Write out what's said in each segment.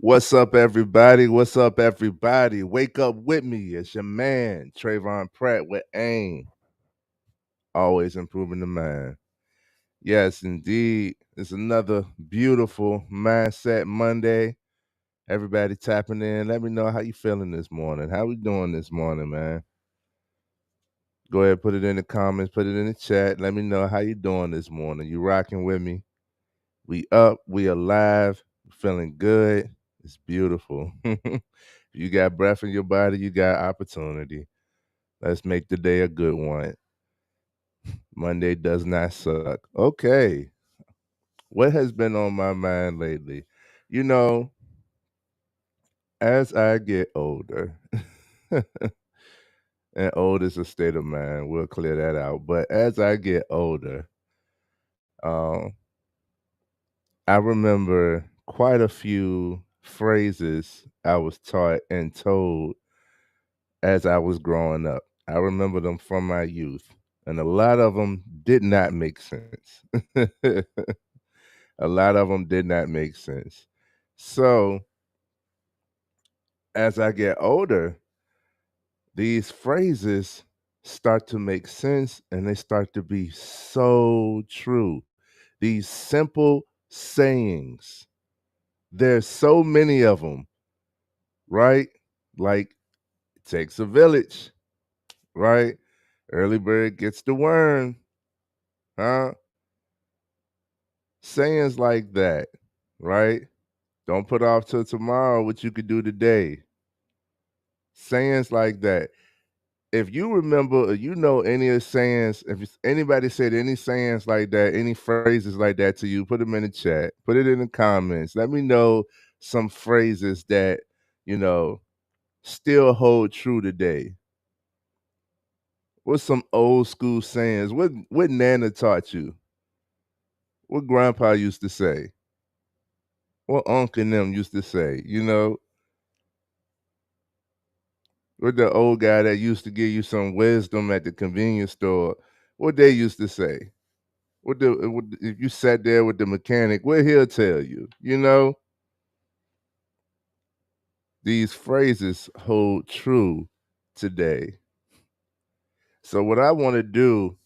What's up, everybody? What's up, everybody? Wake up with me. It's your man, Trayvon Pratt with AIM. Always improving the mind. Yes, indeed. It's another beautiful Mindset Monday. Everybody tapping in. Let me know how you feeling this morning. How we doing this morning, man? Go ahead, put it in the comments, put it in the chat. Let me know how you doing this morning. You rocking with me? We up, we alive, feeling good. It's beautiful. If you got breath in your body, you got opportunity. Let's make the day a good one. Monday does not suck. Okay. What has been on my mind lately? You know, as I get older, and old is a state of mind, we'll clear that out. But as I get older, um, I remember quite a few phrases I was taught and told as I was growing up. I remember them from my youth, and a lot of them did not make sense. A lot of them did not make sense. So, as I get older, these phrases start to make sense and they start to be so true. These simple sayings, there's so many of them, right? Like, it takes a village, right? Early bird gets the worm, huh? Sayings like that, right? Don't put off till tomorrow what you could do today. Sayings like that. If you remember, or you know any of the sayings, anybody said any sayings like that, any phrases like that to you, put them in the chat, put it in the comments. Let me know some phrases that, you know, still hold true today. What's some old school sayings? What Nana taught you? What Grandpa used to say? What Uncle and them used to say? You know, what the old guy that used to give you some wisdom at the convenience store, what they used to say? What if you sat there with the mechanic, what he'll tell you? You know, these phrases hold true today. So what I want to do,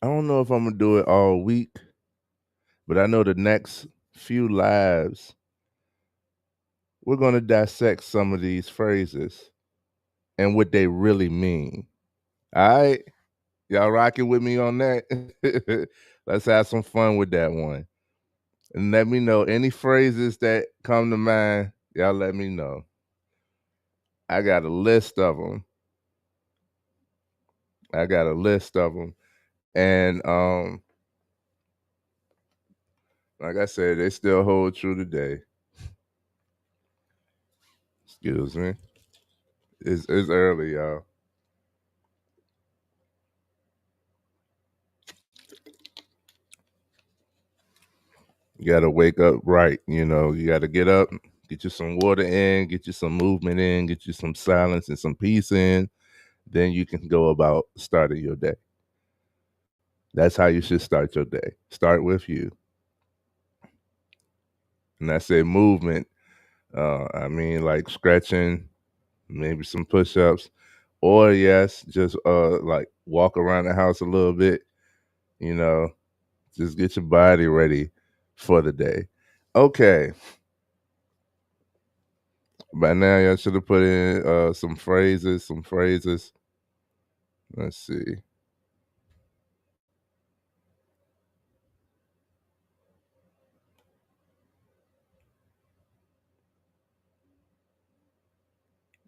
I don't know if I'm gonna do it all week, but I know the next few lives we're gonna dissect some of these phrases and what they really mean. All right, y'all rocking with me on that? Let's have some fun with that one. And let me know any phrases that come to mind. Y'all let me know. I got a list of them. I got a list of them. And like I said, they still hold true today. Excuse me. It's early, y'all. You gotta wake up right. You know, you gotta get up, get you some water in, get you some movement in, get you some silence and some peace in. Then you can go about starting your day. That's how you should start your day. Start with you. And I say movement. I mean like stretching, maybe some push-ups, or yes, just like walk around the house a little bit, you know, just get your body ready for the day. Okay. By now y'all should have put in some phrases. Let's see.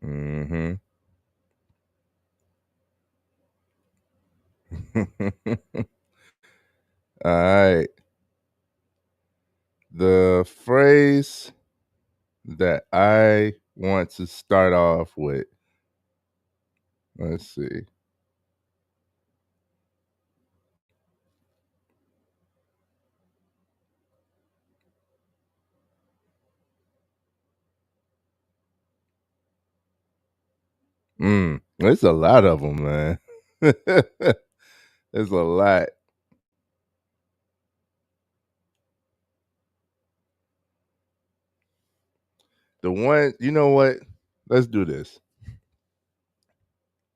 Mm-hmm. All right. The phrase that I want to start off with. Let's see. There's a lot of them, man. There's a lot. The one, you know what? Let's do this.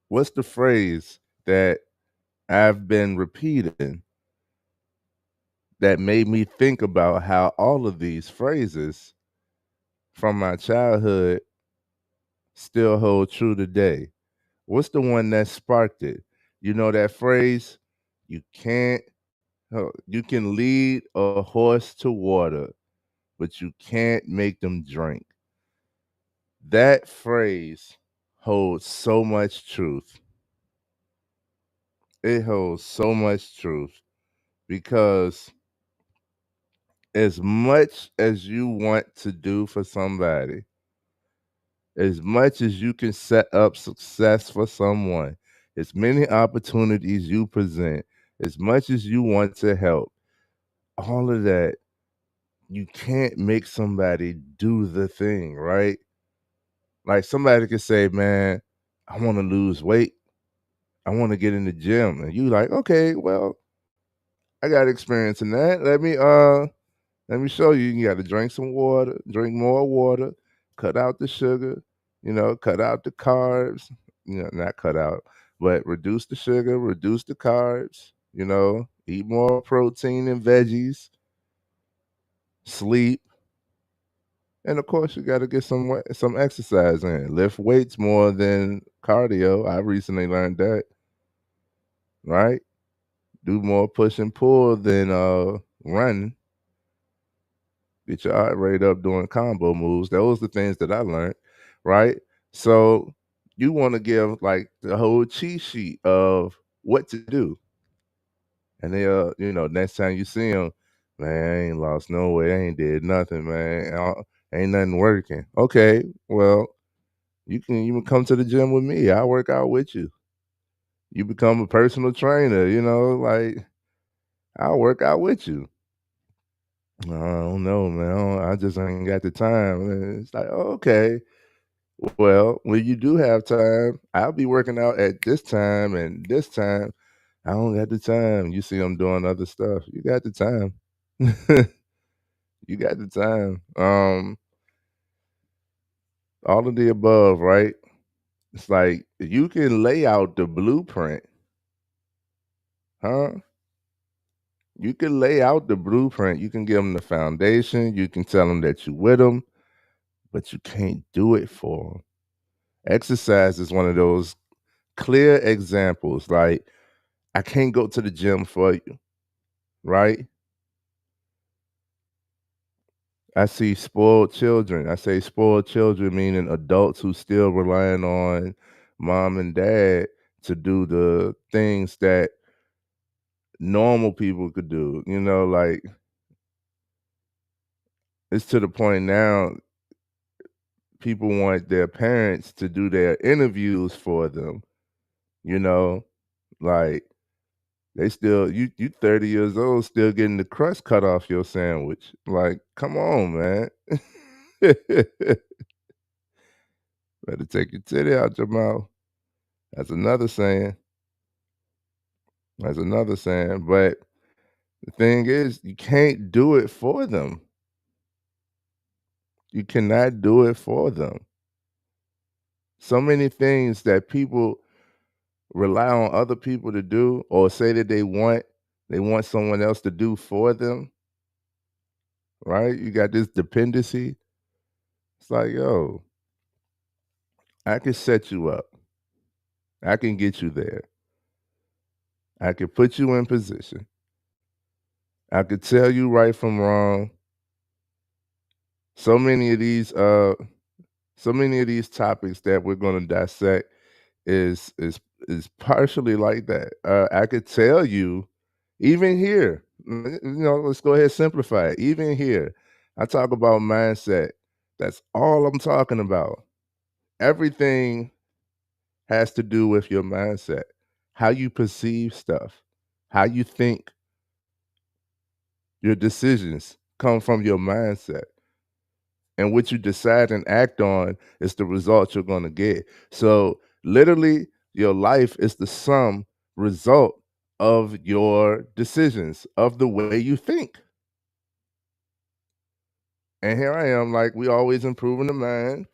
What's the phrase that I've been repeating that made me think about how all of these phrases from my childhood still hold true today? What's the one that sparked it? You know that phrase, you can't, you can lead a horse to water, but you can't make them drink. That phrase holds so much truth. It holds so much truth because as much as you want to do for somebody, as much as you can set up success for someone, as many opportunities you present, as much as you want to help, all of that, you can't make somebody do the thing, right? Like somebody could say, man, I want to lose weight. I want to get in the gym. And you like, okay, well, I got experience in that. Let me show you. You got to drink some water, drink more water, cut out the sugar, cut out the carbs, not cut out, but reduce the sugar, reduce the carbs, eat more protein and veggies, sleep. And of course, you got to get some exercise in. Lift weights more than cardio. I recently learned that, right? Do more push and pull than run. Get your heart rate up doing combo moves. Those are the things that I learned, right? So you want to give like the whole cheat sheet of what to do. And next time you see them, man, I ain't lost no weight. I ain't did nothing, man. Ain't nothing working. Okay, well, you can even come to the gym with me. I'll work out with you. You become a personal trainer, like I'll work out with you. I don't know, man. I just ain't got the time. And it's like, okay, well, when you do have time, I'll be working out at this time and this time. I don't got the time. You see, I'm doing other stuff. You got the time. You got the time. All of the above, right? It's like you can lay out the blueprint, huh? You can lay out the blueprint. You can give them the foundation. You can tell them that you with them, but you can't do it for them. Exercise is one of those clear examples. Like, I can't go to the gym for you, right? I see spoiled children. I say spoiled children meaning adults who still relying on mom and dad to do the things that normal people could do. Like it's to the point now people want their parents to do their interviews for them, you know? Like they still you 30 years old still getting the crust cut off your sandwich. Like, come on, man. Better take your titty out your mouth. That's another saying. That's another saying. But the thing is, you can't do it for them. You cannot do it for them. So many things that people rely on other people to do or say that they want someone else to do for them, right? You got this dependency. It's like, yo, I can set you up. I can get you there. I can put you in position. I could tell you right from wrong. So many of these topics that we're going to dissect is partially like that. I could tell you, even here, let's go ahead and simplify it. Even here, I talk about mindset. That's all I'm talking about. Everything has to do with your mindset, how you perceive stuff, how you think. Your decisions come from your mindset. And what you decide and act on is the result you're going to get. So, literally, your life is the sum result of your decisions, of the way you think. And here I am, like we always improving the mind.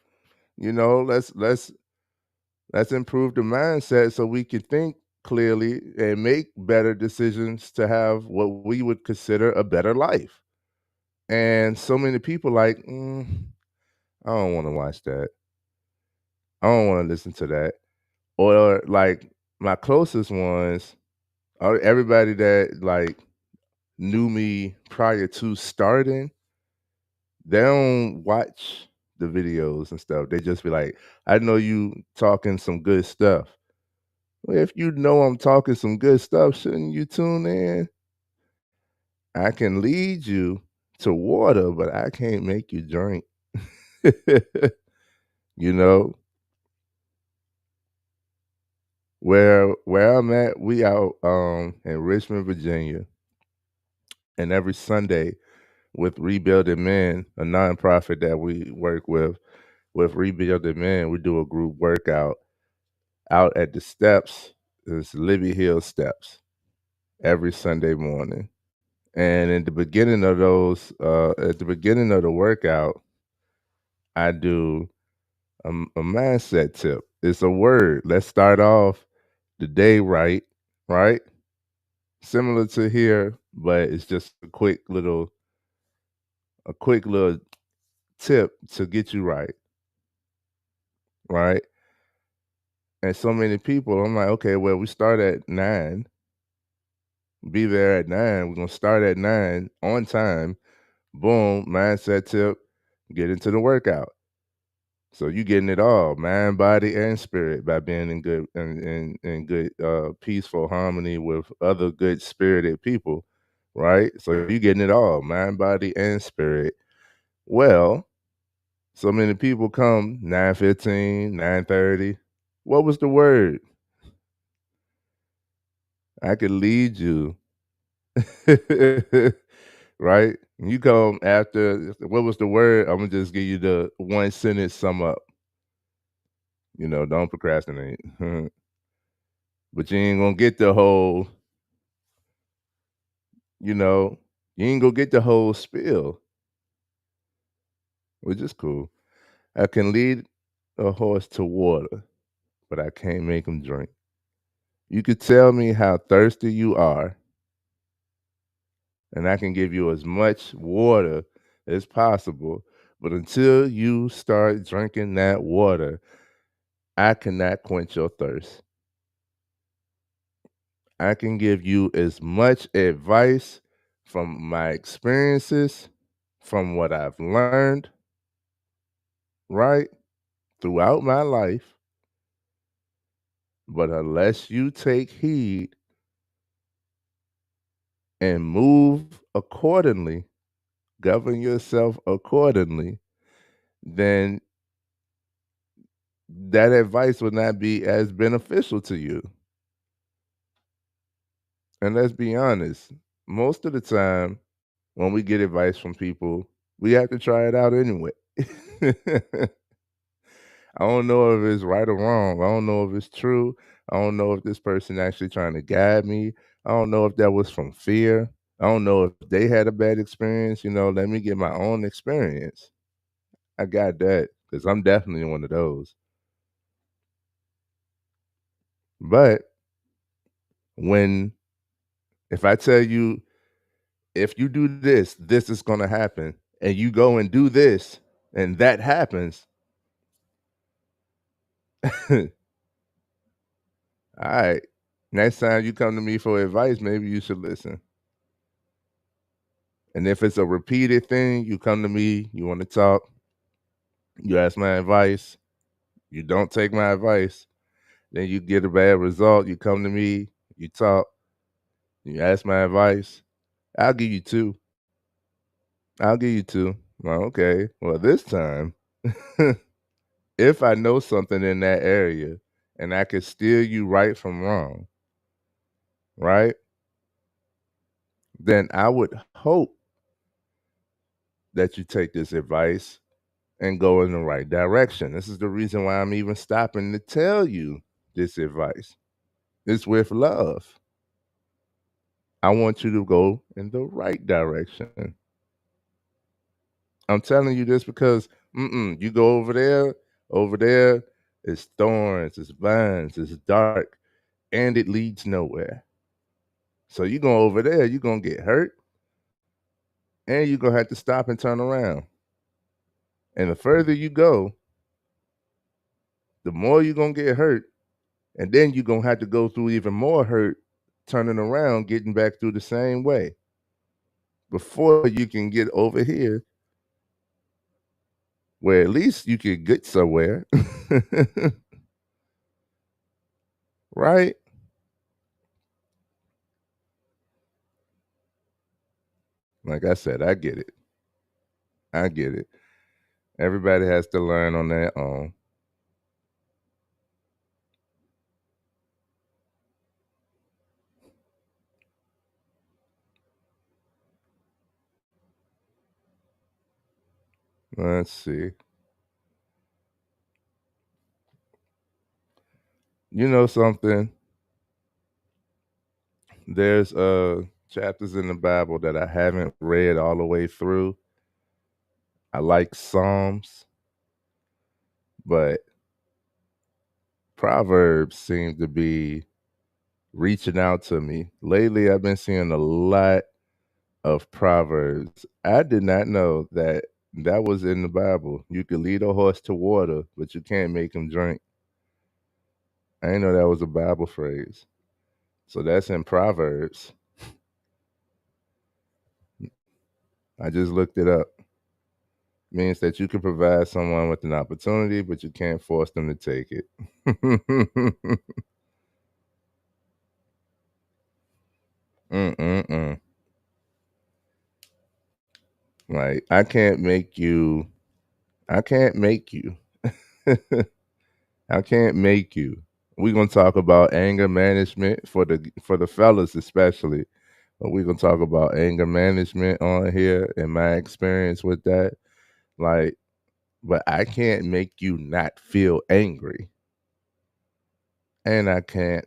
Let's improve the mindset so we can think clearly and make better decisions to have what we would consider a better life. And so many people like, I don't want to watch that. I don't want to listen to that. Or like my closest ones, everybody that like knew me prior to starting, they don't watch the videos and stuff. They just be like, I know you talking some good stuff. Well, if you know I'm talking some good stuff, shouldn't you tune in? I can lead you to water, but I can't make you drink. you know, where I'm at, we out in Richmond, Virginia, and every Sunday with Rebuilding Men, a nonprofit that we work with Rebuilding Men, we do a group workout out at the steps. It's Libby Hill Steps every Sunday morning. And in the beginning of those, at the beginning of the workout, I do a mindset tip. It's a word. Let's start off the day right, right? Similar to here, but it's just a quick little tip to get you right, right? And so many people, I'm like, okay, well, we start at 9, be there at 9. We're gonna start at 9 on time. Boom, mindset tip, get into the workout. So you getting it all, mind, body, and spirit by being in good and good peaceful harmony with other good spirited people, right? So you getting it all, mind, body, and spirit. Well, so many people come 9:15, 9:30. What was the word? I could lead you. right? You come after what was the word? I'm gonna just give you the one sentence sum up. Don't procrastinate. But you ain't gonna get the whole, you know, you ain't gonna get the whole spiel, which is cool. I can lead a horse to water, but I can't make him drink. You could tell me how thirsty you are, and I can give you as much water as possible. But until you start drinking that water, I cannot quench your thirst. I can give you as much advice from my experiences, from what I've learned, right, throughout my life. But unless you take heed and move accordingly, govern yourself accordingly, then that advice will not be as beneficial to you. And let's be honest, most of the time when we get advice from people, we have to try it out anyway. I don't know if it's right or wrong. I don't know if it's true. I don't know if this person actually trying to guide me. I don't know if that was from fear. I don't know if they had a bad experience. Let me get my own experience. I got that because I'm definitely one of those. But when, if I tell you, if you do this, this is going to happen, and you go and do this, and that happens, all right. Next time you come to me for advice, maybe you should listen. And if it's a repeated thing, you come to me, you want to talk, you ask my advice, you don't take my advice, then you get a bad result, you come to me, you talk, you ask my advice, I'll give you two. I'll give you two. Well, okay. Well, this time, if I know something in that area and I can steer you right from wrong, right? Then I would hope that you take this advice and go in the right direction. This is the reason why I'm even stopping to tell you this advice. It's with love. I want you to go in the right direction. I'm telling you this because you go over there, it's thorns, it's vines, it's dark, and it leads nowhere. So you go over there, you're gonna get hurt, and you're gonna have to stop and turn around. And the further you go, the more you're gonna get hurt, and then you're gonna have to go through even more hurt, turning around, getting back through the same way before you can get over here where at least you could get somewhere. Right? Like I said, I get it. I get it. Everybody has to learn on their own. Let's see. You know something? There's chapters in the Bible that I haven't read all the way through. I like Psalms, but Proverbs seem to be reaching out to me. Lately I've been seeing a lot of Proverbs. I did not know that that was in the Bible. You could lead a horse to water, but you can't make him drink. I didn't know that was a Bible phrase. So that's in Proverbs. I just looked it up. Means that you can provide someone with an opportunity, but you can't force them to take it. Mm-mm-mm. Like I can't make you. I can't make you. I can't make you. We're gonna talk about anger management for the fellas especially. But we're gonna talk about anger management on here and my experience with that. Like, but I can't make you not feel angry. And I can't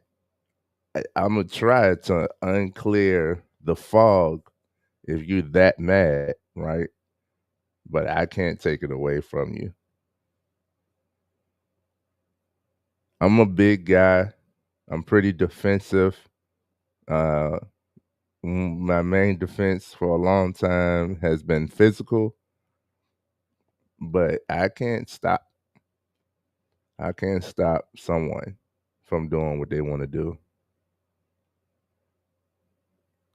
I'm gonna try to unclear the fog if you're that mad, right? But I can't take it away from you. I'm a big guy. I'm pretty defensive. Uh, my main defense for a long time has been physical, but I can't stop someone from doing what they want to do.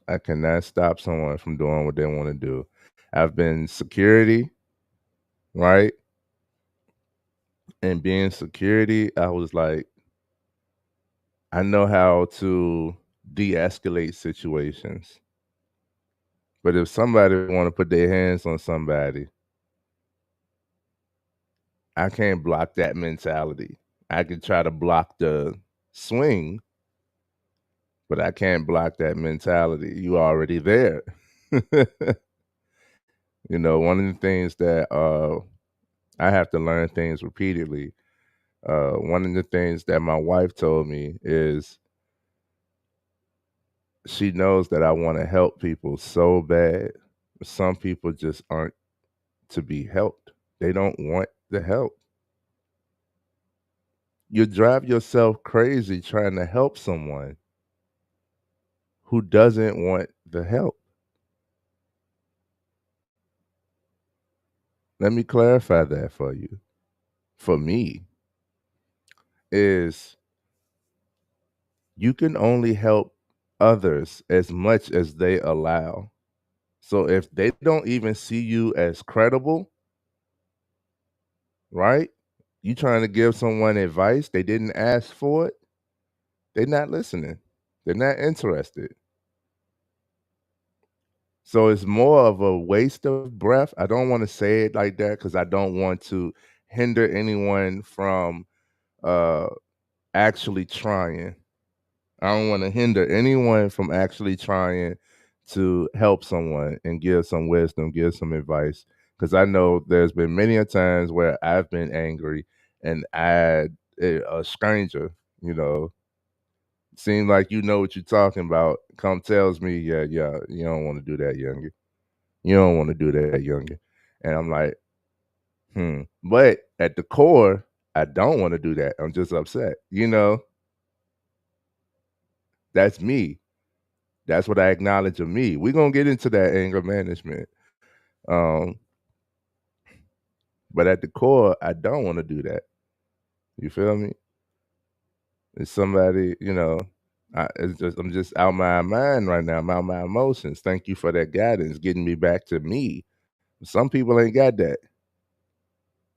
I cannot stop someone from doing what they want to do. I've been security, right? And being security, I was like, I know how to de-escalate situations. But if somebody want to put their hands on somebody, I can't block that mentality. I can try to block the swing, but I can't block that mentality. You already there. You know, one of the things that I have to learn things repeatedly. One of the things that my wife told me is she knows that I want to help people so bad. Some people just aren't to be helped. They don't want the help. You drive yourself crazy trying to help someone who doesn't want the help. Let me clarify that for you. For me, is you can only help others as much as they allow. So if they don't even see you as credible, right? You trying to give someone advice, they didn't ask for it, they're not listening. They're not interested. So it's more of a waste of breath. I don't want to say it like that because I don't want to hinder anyone from uh actually trying. I don't want to hinder anyone from actually trying to help someone and give some wisdom, give some advice. Because I know there's been many a times where I've been angry and a stranger, you know, seems like you know what you're talking about, come tells me, yeah, you don't want to do that, younger. You don't want to do that, younger. And I'm like, But at the core, I don't want to do that. I'm just upset. That's me. That's what I acknowledge of me. We're gonna get into that anger management. Um, but at the core, I don't want to do that. You feel me? It's somebody, I'm just out my mind right now. I'm out my emotions. Thank you for that guidance, getting me back to me. Some people ain't got that.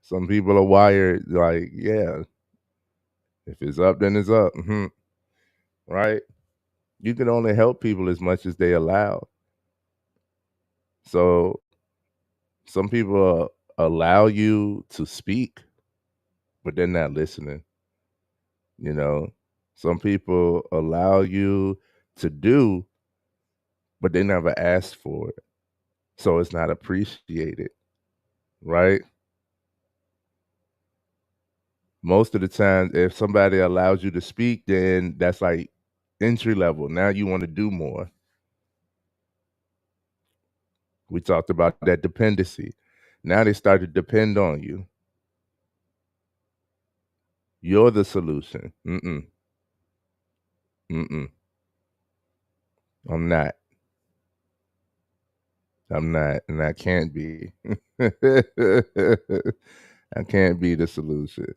Some people are wired like, yeah, if it's up, then it's up. Right? You can only help people as much as they allow. So some people allow you to speak, but they're not listening. You know, some people allow you to do, but they never asked for it. So it's not appreciated, right? Most of the time, if somebody allows you to speak, then that's like entry level. Now you want to do more. We talked about that dependency. Now they start to depend on you. You're the solution. Mm-mm. I'm not. I'm not, and I can't be. I can't be the solution.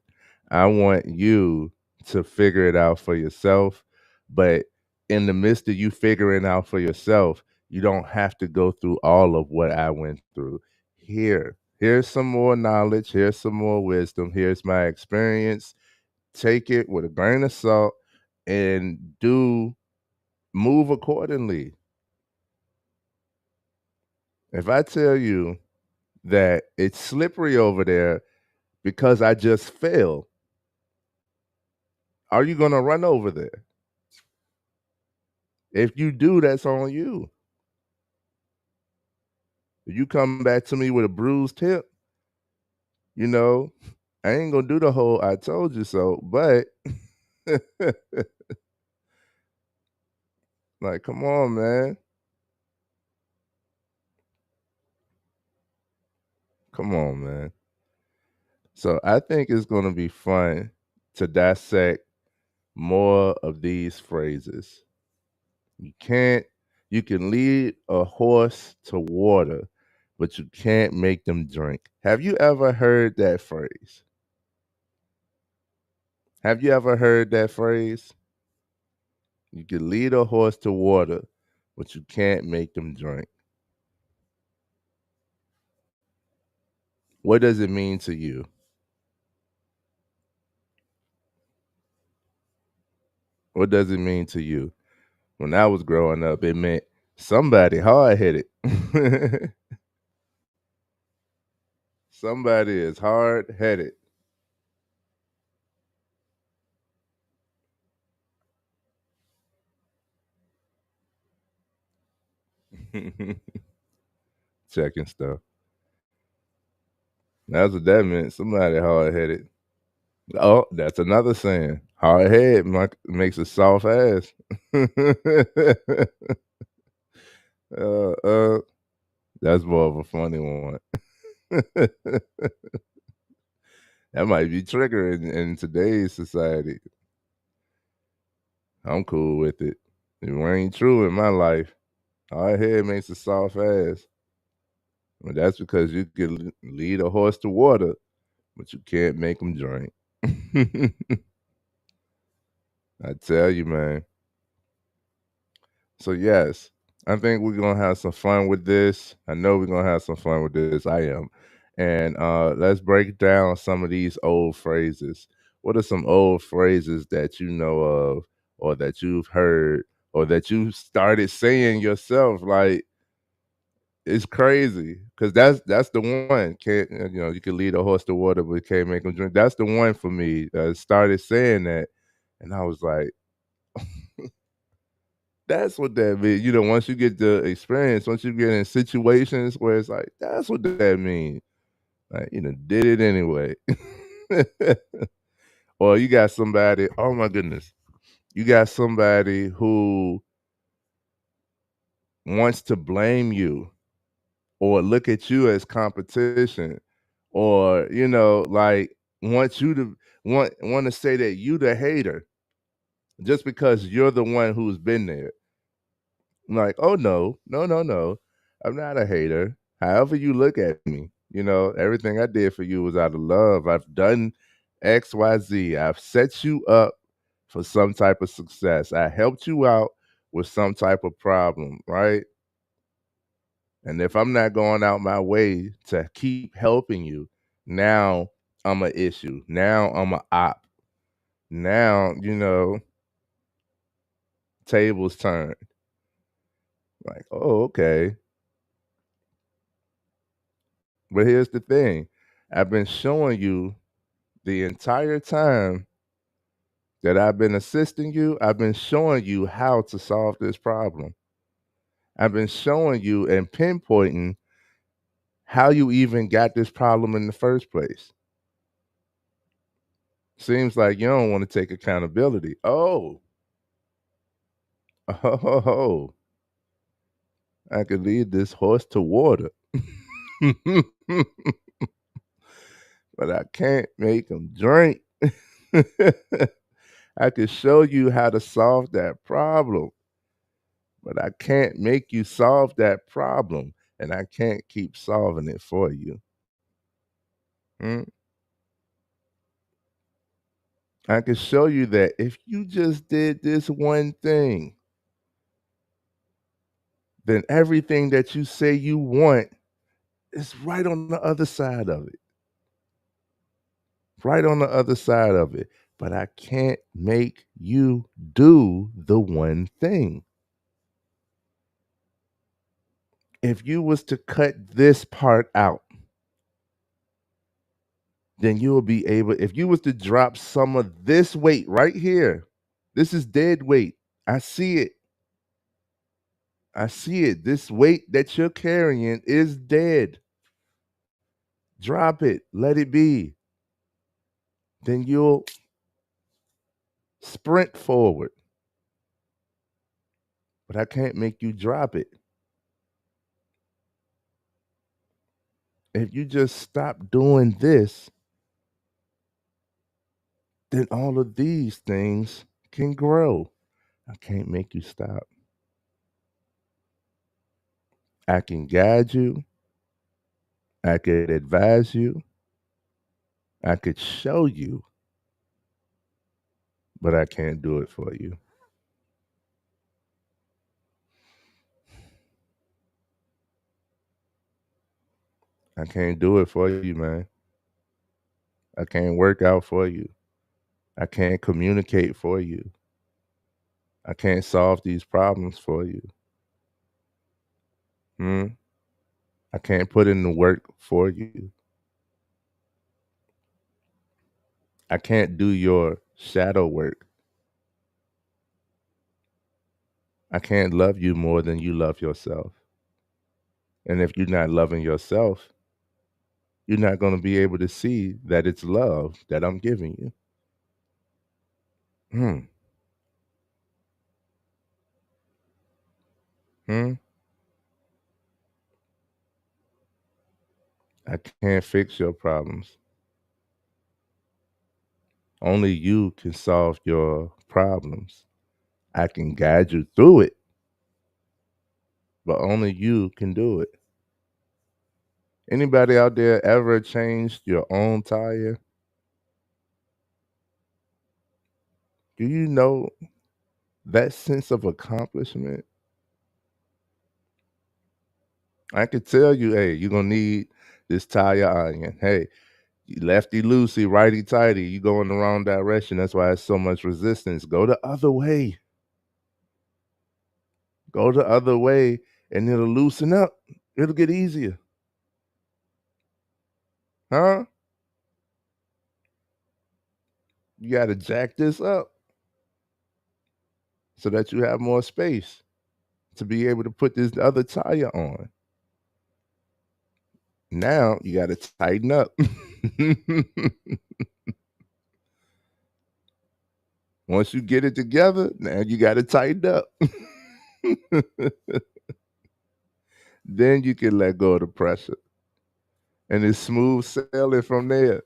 I want you to figure it out for yourself, but in the midst of you figuring out for yourself, you don't have to go through all of what I went through. Here's some more knowledge, here's some more wisdom, here's my experience. Take it with a grain of salt and do move accordingly. If I tell you that it's slippery over there because I just fell, are you going to run over there? If you do, that's on you. If you come back to me with a bruised hip, you know, I ain't going to do the whole I told you so, but like, come on, man. Come on, man. So I think it's going to be fun to dissect more of these phrases. You can't, you can lead a horse to water, but you can't make them drink. Have you ever heard that phrase? Have you ever heard that phrase? You can lead a horse to water, but you can't make them drink. What does it mean to you? What does it mean to you? When I was growing up, it meant somebody hard headed. Somebody is hard headed. Checking stuff. That's what that meant. Somebody hard headed. Oh, that's another saying. Hard head makes a soft ass. uh, uh, that's more of a funny one. That might be triggering in today's society. I'm cool with it. It ain't true in my life. Hard head makes a soft ass. Well, that's because you can lead a horse to water, but you can't make them drink. I tell you, man. So yes, I think we're gonna have some fun with this. I know we're gonna have some fun with this. I am. And let's break down some of these old phrases. What are some old phrases that you know of, or that you've heard, or that you started saying yourself? Like, it's crazy because that's the one. Can't you can lead a horse to water, but can't make him drink. That's the one for me. I started saying that, and I was like, that's what that means. Once you get the experience, once you get in situations where it's like, that's what that means. Like, did it anyway. Or you got somebody, oh my goodness, you got somebody who wants to blame you or look at you as competition, or like want you to want to say that you the hater just because you're the one who's been there. Like, oh no, no, no, no. I'm not a hater. However you look at me, everything I did for you was out of love. I've done XYZ. I've set you up for some type of success. I helped you out with some type of problem, right? And if I'm not going out my way to keep helping you, now I'm a issue. Now I'm a op. Now, tables turn. Like, oh, okay. But here's the thing. I've been showing you the entire time that I've been assisting you, I've been showing you how to solve this problem. I've been showing you and pinpointing how you even got this problem in the first place. Seems like you don't want to take accountability. Oh, oh, I could lead this horse to water, but I can't make him drink. I could show you how to solve that problem, but I can't make you solve that problem, and I can't keep solving it for you. Mm? I can show you that if you just did this one thing, then everything that you say you want is right on the other side of it. Right on the other side of it. But I can't make you do the one thing. If you was to cut this part out, then you will be able, if you was to drop some of this weight right here, this is dead weight. I see it. I see it. This weight that you're carrying is dead. Drop it. Let it be. Then you'll sprint forward. But I can't make you drop it. If you just stop doing this, then all of these things can grow. I can't make you stop. I can guide you. I could advise you. I could show you, but I can't do it for you. I can't do it for you, man. I can't work out for you. I can't communicate for you. I can't solve these problems for you. Hmm? I can't put in the work for you. I can't do your shadow work. I can't love you more than you love yourself. And if you're not loving yourself, you're not going to be able to see that it's love that I'm giving you. Hmm. Hmm. I can't fix your problems. Only you can solve your problems. I can guide you through it, but only you can do it. Anybody out there ever changed your own tire? Do you know that sense of accomplishment? I could tell you, hey, you're gonna need this tire iron. Hey, lefty loosey, righty tighty, you go in the wrong direction. That's why it's so much resistance. Go the other way. Go the other way, and it'll loosen up. It'll get easier. Huh? You gotta jack this up so that you have more space to be able to put this other tire on. Now you gotta tighten up. Once you get it together, now you gotta tighten up. Then you can let go of the pressure, and it's smooth sailing from there.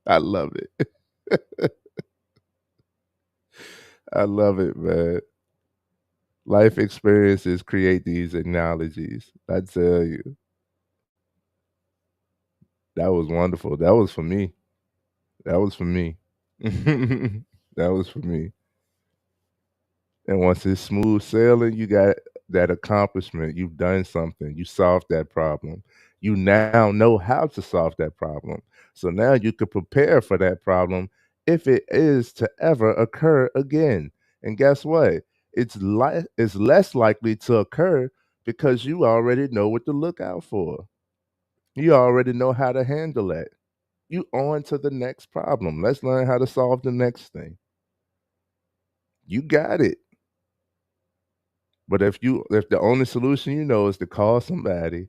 I love it. I love it, man. Life experiences create these analogies. I tell you, that was wonderful. That was for me. That was for me. That was for me. And once it's smooth sailing, you got that accomplishment. You've done something. You solved that problem. You now know how to solve that problem. So now you can prepare for that problem if it is to ever occur again. And guess what? It's less likely to occur because you already know what to look out for. You already know how to handle that. You on to the next problem. Let's learn how to solve the next thing. You got it. But if the only solution you know is to call somebody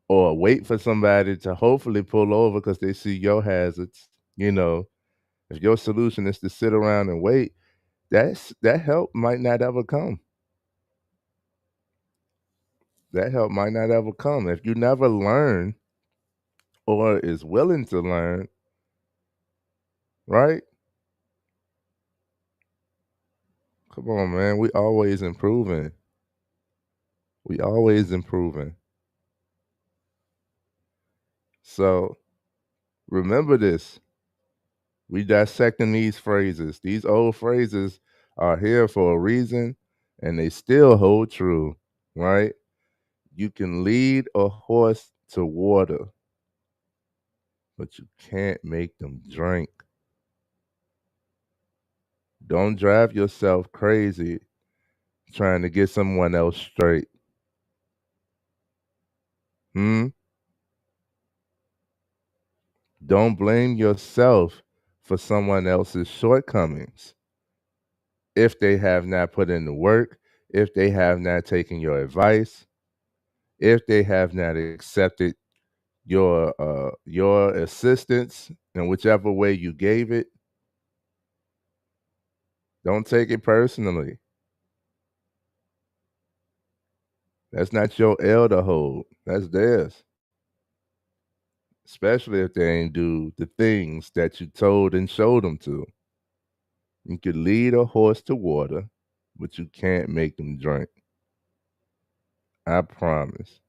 or wait for somebody to hopefully pull over because they see your hazards, if your solution is to sit around and wait, that help might not ever come. That help might not ever come. If you never learn or is willing to learn, right? Come on, man. We always improving. We always improving. So remember this. We dissecting these phrases. These old phrases are here for a reason and they still hold true, right? You can lead a horse to water, but you can't make them drink. Don't drive yourself crazy trying to get someone else straight. Hmm? Don't blame yourself for someone else's shortcomings if they have not put in the work, if they have not taken your advice, if they have not accepted your assistance in whichever way you gave it. Don't take it personally. That's not your L to hold. That's theirs. Especially if they ain't do the things that you told and showed them to. You can lead a horse to water, but you can't make them drink. I promise.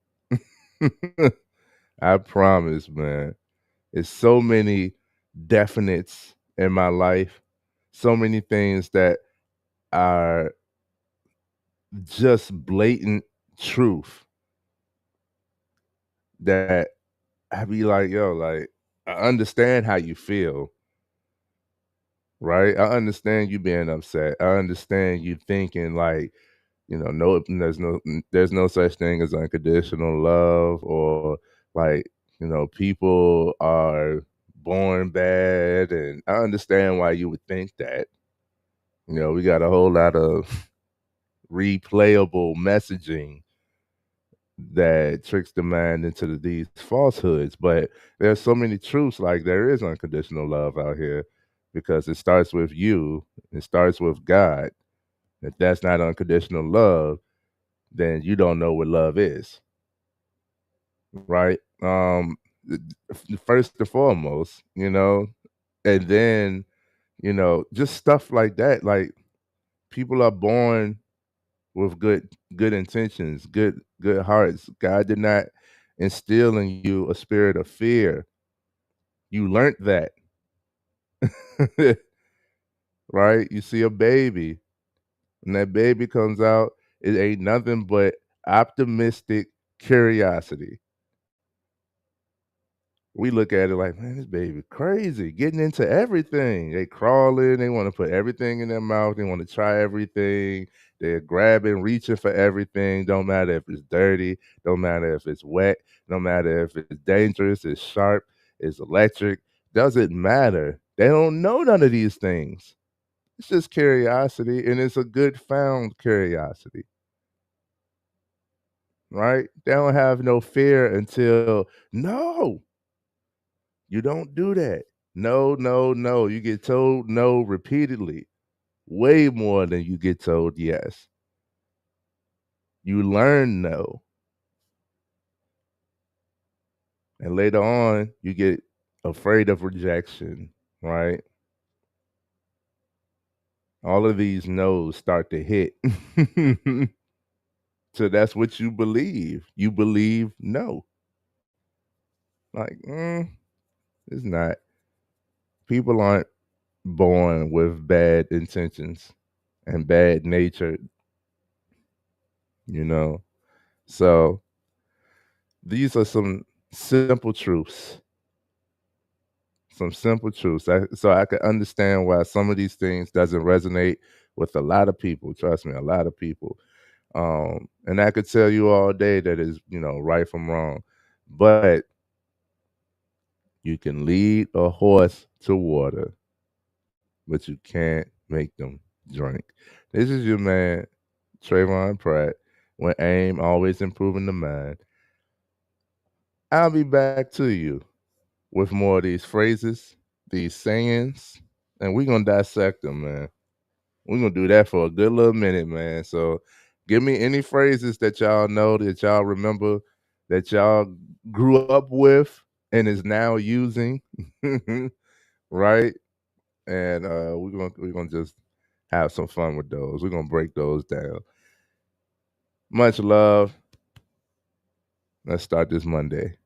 I promise, man. It's so many definites in my life, so many things that are just blatant truth that I be like, yo, like, I understand how you feel, right? I understand you being upset. I understand you thinking like, no, there's no such thing as unconditional love or like, people are born bad. And I understand why you would think that. We got a whole lot of replayable messaging that tricks the mind into these falsehoods. But there's so many truths, like there is unconditional love out here because it starts with you, it starts with God. If that's not unconditional love, then you don't know what love is, right? First and foremost, and then, just stuff like that. Like people are born with good intentions, good hearts. God did not instill in you a spirit of fear. You learned that. Right? You see a baby, and that baby comes out, it ain't nothing but optimistic curiosity. We look at it like, man, this baby crazy, getting into everything. They crawling, they want to put everything in their mouth, they want to try everything. They're grabbing, reaching for everything. Don't matter if it's dirty, don't matter if it's wet, no matter if it's dangerous, it's sharp, it's electric. Doesn't matter. They don't know none of these things. It's just curiosity, and it's a good found curiosity, right? They don't have no fear until no. You don't do that. No, no, no. You get told no repeatedly, way more than you get told yes. You learn no. And later on, you get afraid of rejection, right? All of these no's start to hit. So that's what you believe. You believe no. Like, it's not. People aren't born with bad intentions and bad nature, you know. So these are some simple truths. Some simple truths. So I can understand why some of these things doesn't resonate with a lot of people. Trust me, a lot of people. And I could tell you all day that is, right from wrong. But you can lead a horse to water, but you can't make them drink. This is your man, Trayvon Pratt, when AIM always improving the mind. I'll be back to you with more of these phrases, these sayings, and we're gonna dissect them, man. We're gonna do that for a good little minute, man. So give me any phrases that y'all know, that y'all remember, that y'all grew up with and is now using. Right? And we're gonna just have some fun with those. We're gonna break those down. Much love. Let's start this Monday.